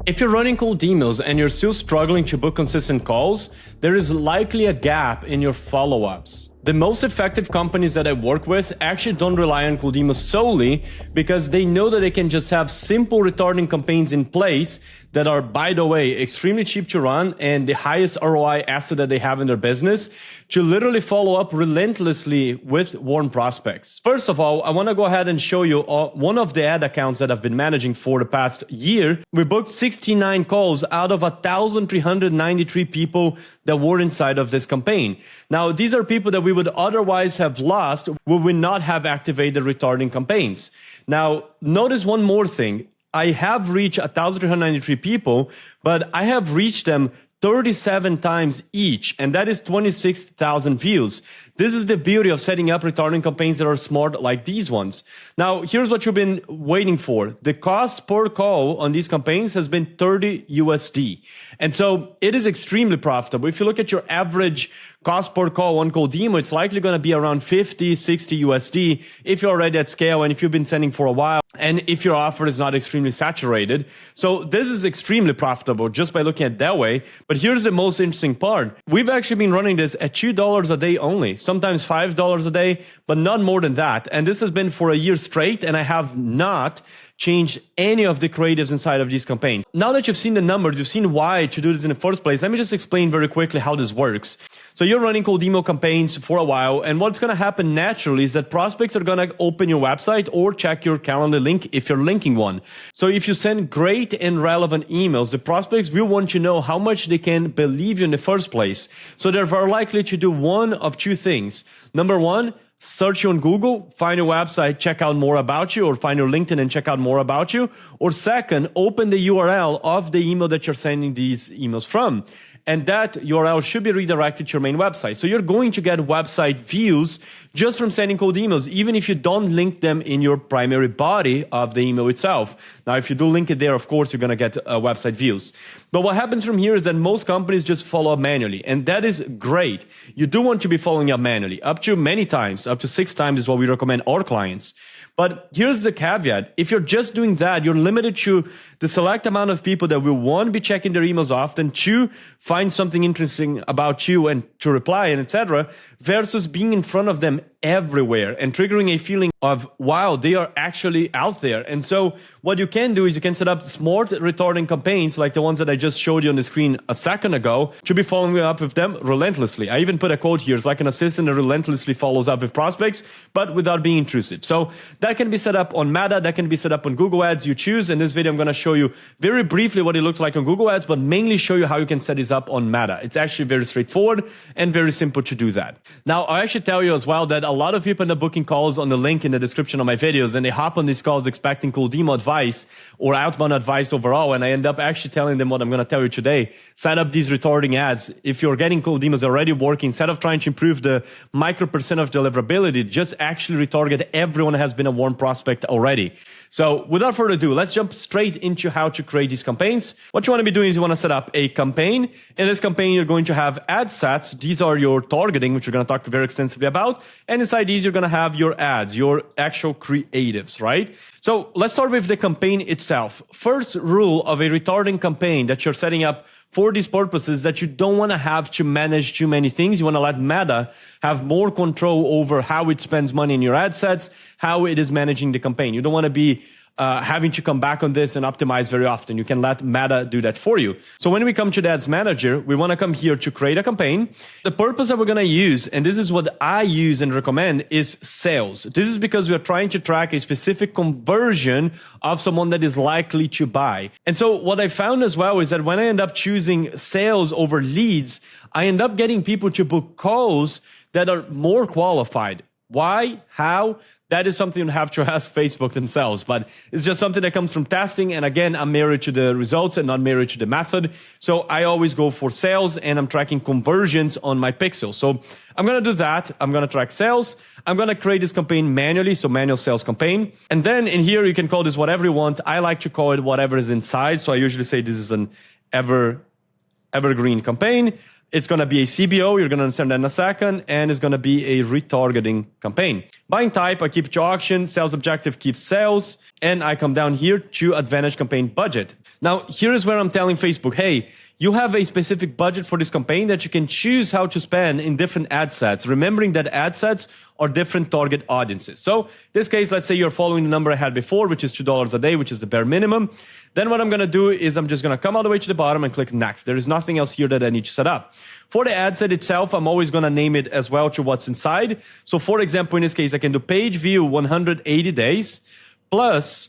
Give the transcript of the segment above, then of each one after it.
If you're running cold emails and you're still struggling to book consistent calls, there is likely a gap in your follow-ups. The most effective companies that I work with actually don't rely on cold emails solely because they know that they can just have simple retargeting campaigns in place that are, by the way, extremely cheap to run and the highest ROI asset that they have in their business to literally follow up relentlessly with warm prospects. First of all, I want to go ahead and show you one of the ad accounts that I've been managing for the past year. We booked 69 calls out of 1,393 people that were inside of this campaign. Now, these are people that we would otherwise have lost would we not have activated retargeting campaigns. Now, notice one more thing. I have reached 1,393 people, but I have reached them 37 times each, and that is 26,000 views. This is the beauty of setting up retargeting campaigns that are smart like these ones. Now, here's what you've been waiting for. The cost per call on these campaigns has been 30 USD. And so it is extremely profitable. If you look at your average cost per call on cold email, it's likely going to be around 50, 60 USD if you're already at scale and if you've been sending for a while and if your offer is not extremely saturated. So this is extremely profitable just by looking at it that way. But here's the most interesting part. We've actually been running this at $2 a day only, sometimes $5 a day, but not more than that. And this has been for a year straight, and I have not changed any of the creatives inside of these campaigns. Now that you've seen the numbers, you've seen why to do this in the first place, let me just explain very quickly how this works. So you're running cold email campaigns for a while, and what's going to happen naturally is that prospects are going to open your website or check your Calendly link if you're linking one. So if you send great and relevant emails, the prospects will want to know how much they can believe you in the first place. So they're very likely to do one of two things. Number one, search you on Google, find your website, check out more about you, or find your LinkedIn and check out more about you. Or second, open the URL of the email that you're sending these emails from. And that URL should be redirected to your main website. So you're going to get website views just from sending cold emails, even if you don't link them in your primary body of the email itself. Now, if you do link it there, of course, you're going to get website views. But what happens from here is that most companies just follow up manually. And that is great. You do want to be following up manually. Up to many times, up to 6 times is what we recommend our clients. But here's the caveat. If you're just doing that, you're limited to the select amount of people that will, one, be checking their emails often, two, find something interesting about you and to reply, and etc., versus being in front of them everywhere and triggering a feeling of, wow, they are actually out there. And so what you can do is you can set up smart retargeting campaigns like the ones that I just showed you on the screen a second ago to be following up with them relentlessly. I even put a quote here. It's like an assistant that relentlessly follows up with prospects, but without being intrusive. So that can be set up on Meta. That can be set up on Google Ads. You choose. In this video, I'm going to show you very briefly what it looks like on Google Ads, but mainly show you how you can set this up on Meta. It's actually very straightforward and very simple to do that. Now, I should tell you as well that a lot of people end up booking calls on the link in the description of my videos, and they hop on these calls expecting cold email advice or outbound advice overall, and I end up actually telling them what I'm going to tell you today. Set up these retargeting ads. If you're getting cold emails already working, instead of trying to improve the micro percent of deliverability, just actually retarget everyone who has been a warm prospect already. So without further ado, let's jump straight into how to create these campaigns. What you want to be doing is you want to set up a campaign. In this campaign, you're going to have ad sets. These are your targeting, which we're going to talk very extensively about. And inside these, you're going to have your ads, your actual creatives, right? So let's start with the campaign itself. First rule of a retargeting campaign that you're setting up for these purposes that you don't want to have to manage too many things. You want to let Meta have more control over how it spends money in your ad sets, how it is managing the campaign. You don't want to be having to come back on this and optimize very often. You can let Meta do that for you. So when we come to the Ads Manager, we want to come here to create a campaign. The purpose that we're going to use, and this is what I use and recommend, is sales. This is because we are trying to track a specific conversion of someone that is likely to buy. And so what I found as well is that when I end up choosing sales over leads, I end up getting people to book calls that are more qualified. Why? How? That is something you have to ask Facebook themselves, but it's just something that comes from testing. And again, I'm married to the results and not married to the method. So I always go for sales, and I'm tracking conversions on my pixel. So I'm going to do that. I'm going to track sales. I'm going to create this campaign manually. So manual sales campaign. And then in here, you can call this whatever you want. I like to call it whatever is inside. So I usually say this is an evergreen campaign. It's going to be a CBO, you're going to understand that in a second, and it's going to be a retargeting campaign. Buying type, I keep it to auction, sales objective keeps sales, and I come down here to Advantage campaign budget. Now, here is where I'm telling Facebook, hey, you have a specific budget for this campaign that you can choose how to spend in different ad sets, remembering that ad sets are different target audiences. So in this case, let's say you're following the number I had before, which is $2 a day, which is the bare minimum. Then what I'm going to do is I'm just going to come all the way to the bottom and click next. There is nothing else here that I need to set up. For the ad set itself, I'm always going to name it as well to what's inside. So for example, in this case, I can do page view 180 days plus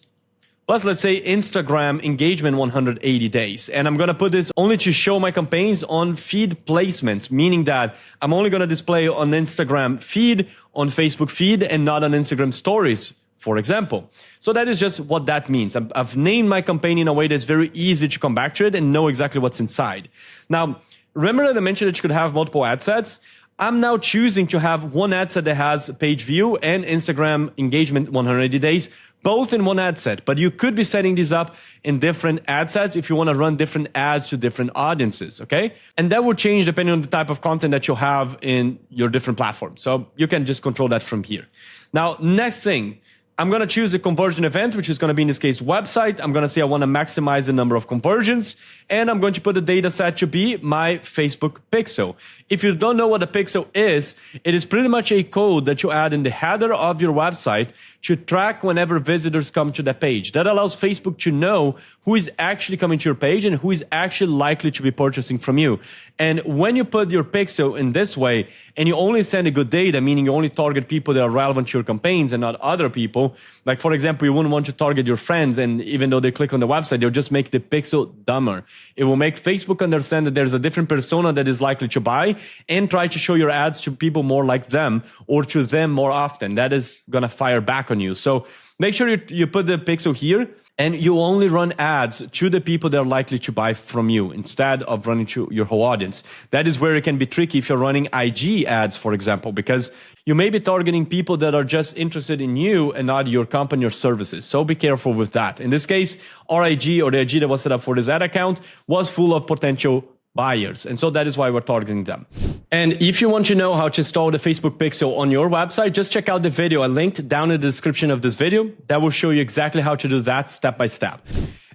let's say Instagram engagement 180 days. And I'm going to put this only to show my campaigns on feed placements, meaning that I'm only going to display on Instagram feed, on Facebook feed, and not on Instagram stories, for example. So that is just what that means. I've named my campaign in a way that's very easy to come back to it and know exactly what's inside. Now, remember that I mentioned that you could have multiple ad sets? I'm now choosing to have one ad set that has page view and Instagram engagement 180 days, both in one ad set. But you could be setting these up in different ad sets if you want to run different ads to different audiences, okay? And that will change depending on the type of content that you'll have in your different platforms. So you can just control that from here. Now, next thing, I'm going to choose a conversion event, which is going to be in this case website. I'm going to say I want to maximize the number of conversions, and I'm going to put the data set to be my Facebook pixel. If you don't know what a pixel is, it is pretty much a code that you add in the header of your website to track whenever visitors come to that page. That allows Facebook to know who is actually coming to your page and who is actually likely to be purchasing from you. And when you put your pixel in this way, and you only send a good data, meaning you only target people that are relevant to your campaigns and not other people, like for example, you wouldn't want to target your friends, and even though they click on the website, they'll just make the pixel dumber. It will make Facebook understand that there's a different persona that is likely to buy and try to show your ads to people more like them or to them more often. That is going to fire back on you. So make sure you put the pixel here, and you only run ads to the people that are likely to buy from you instead of running to your whole audience. That is where it can be tricky if you're running IG ads, for example, because you may be targeting people that are just interested in you and not your company or services. So be careful with that. In this case, our IG, or the IG that was set up for this ad account, was full of potential buyers. And so that is why we're targeting them. And if you want to know how to install the Facebook pixel on your website, just check out the video I linked down in the description of this video. That will show you exactly how to do that step by step.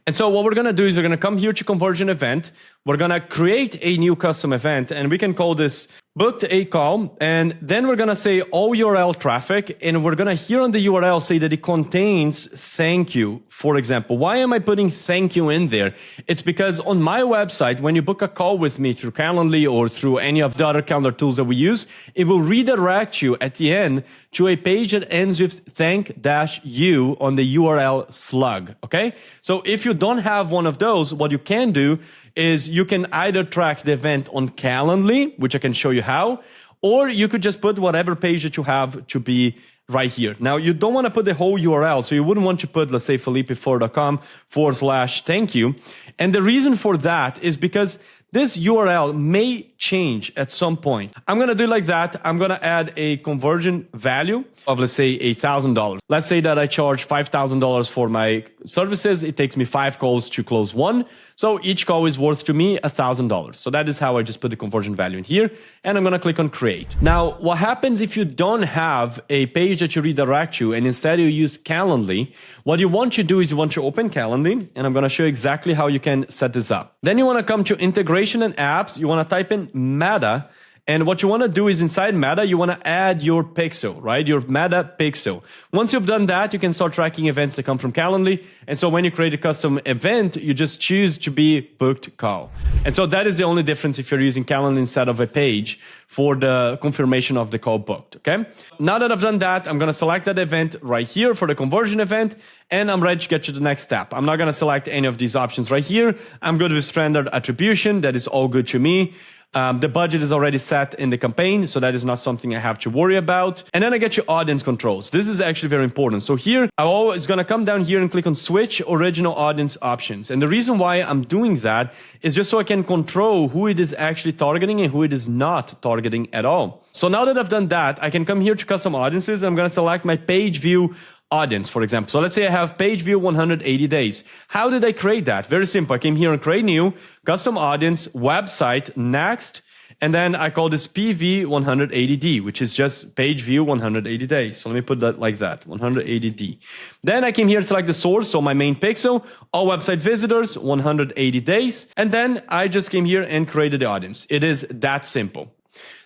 And so what we're going to do is we're going to come here to conversion event. We're going to create a new custom event, and we can call this booked a call. And then we're going to say all URL traffic, and we're going to here on the URL say that it contains thank you. For example, why am I putting thank you in there? It's because on my website, when you book a call with me through Calendly or through any of the other calendar tools that we use, it will redirect you at the end to a page that ends with thank-you on the URL slug. Okay. So if you don't have one of those, what you can do is you can either track the event on Calendly, which I can show you how, or you could just put whatever page that you have to be right here. Now, you don't want to put the whole URL, so you wouldn't want to put, let's say, felipe4.com/thank you. And the reason for that is because this URL may change at some point. I'm going to do it like that. I'm going to add a conversion value of, let's say, $1,000. Let's say that I charge $5,000 for my services. It takes me 5 calls to close one. So each call is worth to me $1,000. So that is how I just put the conversion value in here. And I'm going to click on create. Now, what happens if you don't have a page that you redirect you and instead you use Calendly? What you want to do is you want to open Calendly, and I'm going to show you exactly how you can set this up. Then you want to come to integration and apps. You want to type in Meta. And what you want to do is inside Meta, you want to add your pixel, right? Your Meta pixel. Once you've done that, you can start tracking events that come from Calendly. And so when you create a custom event, you just choose to be booked call. And so that is the only difference if you're using Calendly instead of a page for the confirmation of the call booked, okay? Now that I've done that, I'm going to select that event right here for the conversion event, and I'm ready to get to the next step. I'm not going to select any of these options right here. I'm good with standard attribution. That is all good to me. The budget is already set in the campaign, so that is not something I have to worry about. And then I get your audience controls. This is actually very important. So here, I'm always going to come down here and click on switch original audience options. And the reason why I'm doing that is just so I can control who it is actually targeting and who it is not targeting at all. So now that I've done that, I can come here to custom audiences. And I'm going to select my page view audience, for example. So let's say I have page view 180 days. How did I create that? Very simple. I came here and create new, custom audience, website, next, And then I call this PV 180D, which is just page view 180 days. So let me put that like that, 180D. Then I came here to select the source, so my main pixel, all website visitors, 180 days. And then I just came here and created the audience. It is that simple.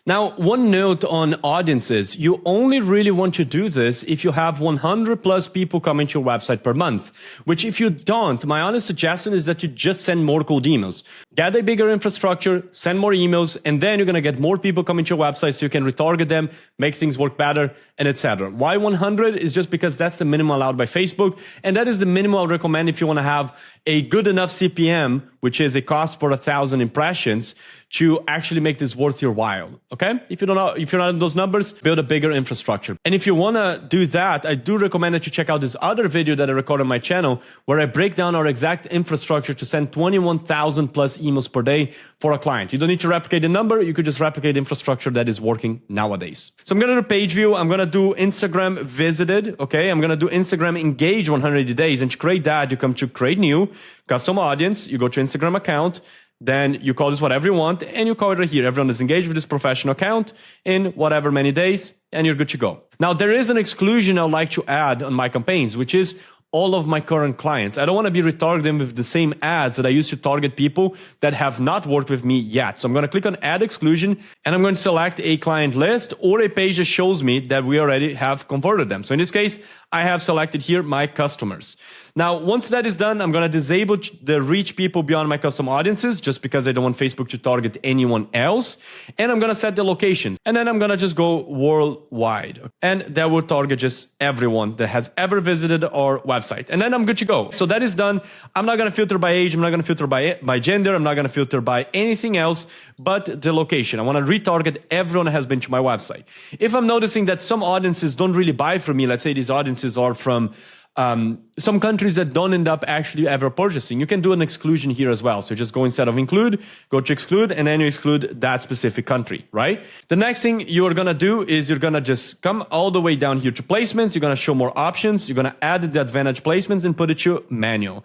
Now, one note on audiences, you only really want to do this if you have 100 plus people coming to your website per month, which if you don't, my honest suggestion is that you just send more cold emails. Get a bigger infrastructure, send more emails, and then you're going to get more people coming to your website so you can retarget them, make things work better, and etc. Why 100 is just because that's the minimum allowed by Facebook, and that is the minimum I'll recommend if you want to have a good enough CPM, which is a cost per 1,000 impressions, to actually make this worth your while, okay? If you're not in those numbers, build a bigger infrastructure. And if you wanna do that, I do recommend that you check out this other video that I recorded on my channel where I break down our exact infrastructure to send 21,000 plus emails per day for a client. You don't need to replicate the number, you could just replicate the infrastructure that is working nowadays. So I'm gonna do page view, I'm gonna do Instagram visited, okay? I'm gonna do Instagram engage 180 days, and to create that, you come to create new, custom audience, you go to Instagram account, then you call this whatever you want, and you call it right here. Everyone is engaged with this professional account in whatever many days, and you're good to go. Now, there is an exclusion I'd like to add on my campaigns, which is all of my current clients. I don't want to be retargeting with the same ads that I used to target people that have not worked with me yet. So I'm going to click on add exclusion, and I'm going to select a client list or a page that shows me that we already have converted them. So in this case, I have selected here my customers. Now, once that is done, I'm going to disable the reach people beyond my custom audiences just because I don't want Facebook to target anyone else. And I'm going to set the location. And then I'm going to just go worldwide. And that will target just everyone that has ever visited our website. And then I'm good to go. So that is done. I'm not going to filter by age. I'm not going to filter by gender. I'm not going to filter by anything else but the location. I want to retarget everyone that has been to my website. If I'm noticing that some audiences don't really buy from me, let's say these audiences are from some countries that don't end up actually ever purchasing, you can do an exclusion here as well. So just go instead of include, go to exclude, and then you exclude that specific country, right? The next thing you're going to do is you're going to just come all the way down here to placements. You're going to show more options. You're going to add the advantage placements and put it to manual.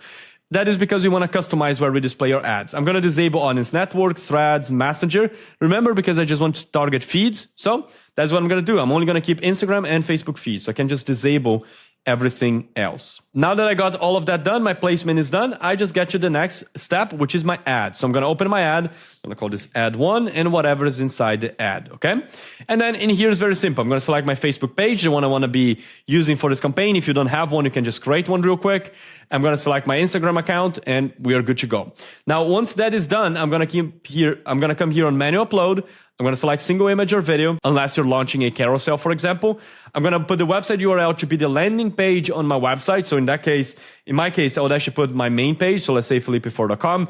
That is because we want to customize where we display our ads. I'm going to disable audience network, threads, messenger. Remember, because I just want to target feeds. So that's what I'm going to do. I'm only going to keep Instagram and Facebook feeds. So I can just disable everything else. Now that I got all of that done, my placement is done. I just get to the next step, which is my ad. So I'm going to open my ad. I'm going to call this ad 1 and whatever is inside the ad. Okay. And then in here is very simple. I'm going to select my Facebook page, the one I want to be using for this campaign. If you don't have one, you can just create one real quick. I'm going to select my Instagram account and we are good to go. Now, once that is done, I'm going to come here on manual upload. I'm going to select single image or video, unless you're launching a carousel, for example. I'm going to put the website URL to be the landing page on my website. So in that case, in my case, I would actually put my main page. So let's say felipe4.com.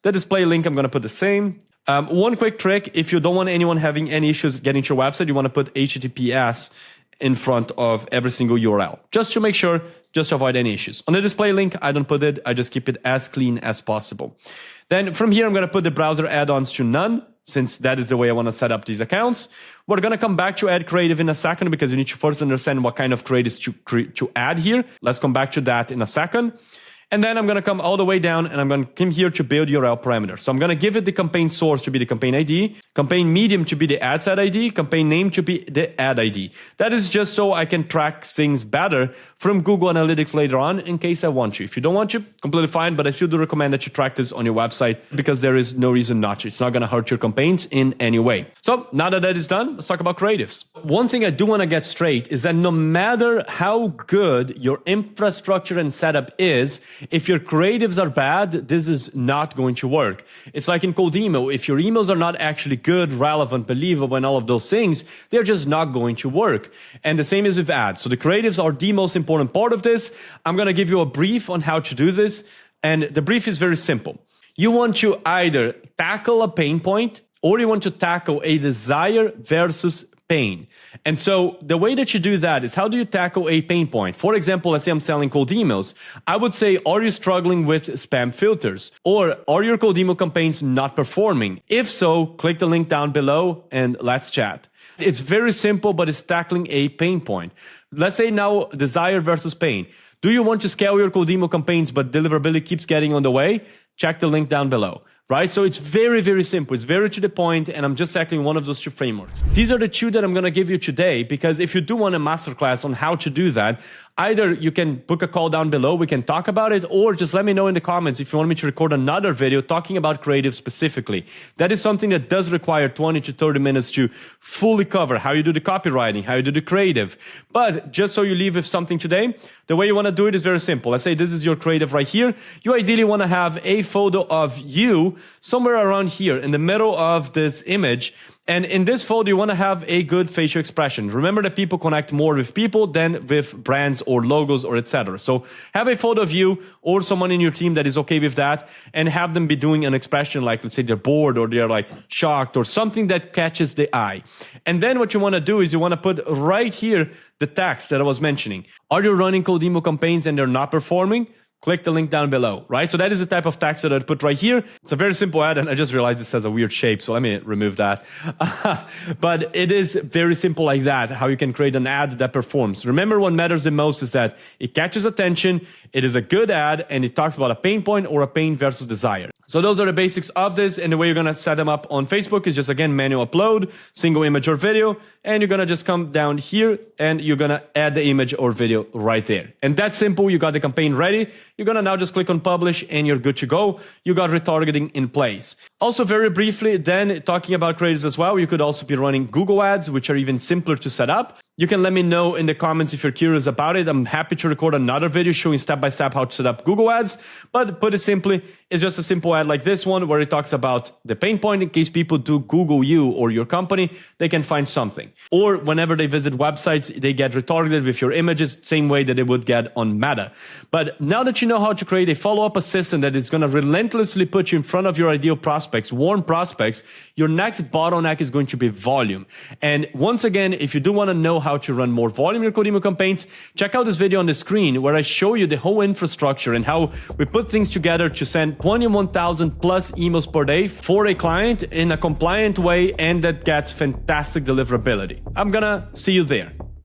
The display link, I'm going to put the same. One quick trick, if you don't want anyone having any issues getting to your website, you want to put HTTPS in front of every single URL, just to make sure, just to avoid any issues. On the display link, I don't put it. I just keep it as clean as possible. Then from here, I'm going to put the browser add-ons to none, since that is the way I want to set up these accounts. We're going to come back to add creative in a second because you need to first understand what kind of creatives to add here. Let's come back to that in a second. And then I'm going to come all the way down and I'm going to come here to build URL parameters. So I'm going to give it the campaign source to be the campaign ID, campaign medium to be the ad set ID, campaign name to be the ad ID. That is just so I can track things better from Google Analytics later on in case I want to. If you don't want to, completely fine, but I still do recommend that you track this on your website because there is no reason not to. It's not going to hurt your campaigns in any way. So now that that is done, let's talk about creatives. One thing I do want to get straight is that no matter how good your infrastructure and setup is, if your creatives are bad, this is not going to work. It's like in cold email. If your emails are not actually good, relevant, believable, and all of those things, they're just not going to work. And the same is with ads. So the creatives are the most important part of this. I'm going to give you a brief on how to do this. And the brief is very simple. You want to either tackle a pain point or you want to tackle a desire versus pain. And so the way that you do that is, how do you tackle a pain point? For example, let's say I'm selling cold emails. I would say, are you struggling with spam filters? Or are your cold email campaigns not performing? If so, click the link down below and let's chat. It's very simple, but it's tackling a pain point. Let's say now desire versus pain. Do you want to scale your cold email campaigns, but deliverability keeps getting on the way? Check the link down below. right? So it's very, very simple. It's very to the point, and I'm just tackling one of those two frameworks. These are the two that I'm going to give you today, because if you do want a masterclass on how to do that, either you can book a call down below, we can talk about it, or just let me know in the comments if you want me to record another video talking about creative specifically. That is something that does require 20 to 30 minutes to fully cover how you do the copywriting, how you do the creative. But just so you leave with something today, the way you want to do it is very simple. Let's say this is your creative right here. You ideally want to have a photo of you somewhere around here in the middle of this image. And in this photo, you want to have a good facial expression. Remember that people connect more with people than with brands or logos or etc. So have a photo of you or someone in your team that is okay with that, and have them be doing an expression like, let's say they're bored or they're like shocked or something that catches the eye. And then what you want to do is you want to put right here the text that I was mentioning. Are you running cold email campaigns and they're not performing? Click the link down below, right? So that is the type of text that I'd put right here. It's a very simple ad, and I just realized this has a weird shape, so let me remove that. But it is very simple like that, how you can create an ad that performs. Remember, what matters the most is that it catches attention, it is a good ad, and it talks about a pain point or a pain versus desire. So those are the basics of this, and the way you're going to set them up on Facebook is just, again, manual upload, single image or video, and you're going to just come down here and you're going to add the image or video right there. And that's simple. You got the campaign ready. You're going to now just click on publish and you're good to go. You got retargeting in place. Also, very briefly, then talking about creatives as well, you could also be running Google ads, which are even simpler to set up. You can let me know in the comments if you're curious about it. I'm happy to record another video showing step-by-step how to set up Google ads. But put it simply, it's just a simple ad like this one where it talks about the pain point in case people do Google you or your company, they can find something. Or whenever they visit websites, they get retargeted with your images, same way that they would get on Meta. But now that you know how to create a follow-up assistant that is going to relentlessly put you in front of your ideal prospects, warm prospects, your next bottleneck is going to be volume. And once again, if you do want to know how to run more volume in your cold email campaigns, check out this video on the screen where I show you the whole infrastructure and how we put things together to send 21,000 plus emails per day for a client in a compliant way, and that gets fantastic deliverability. I'm gonna see you there.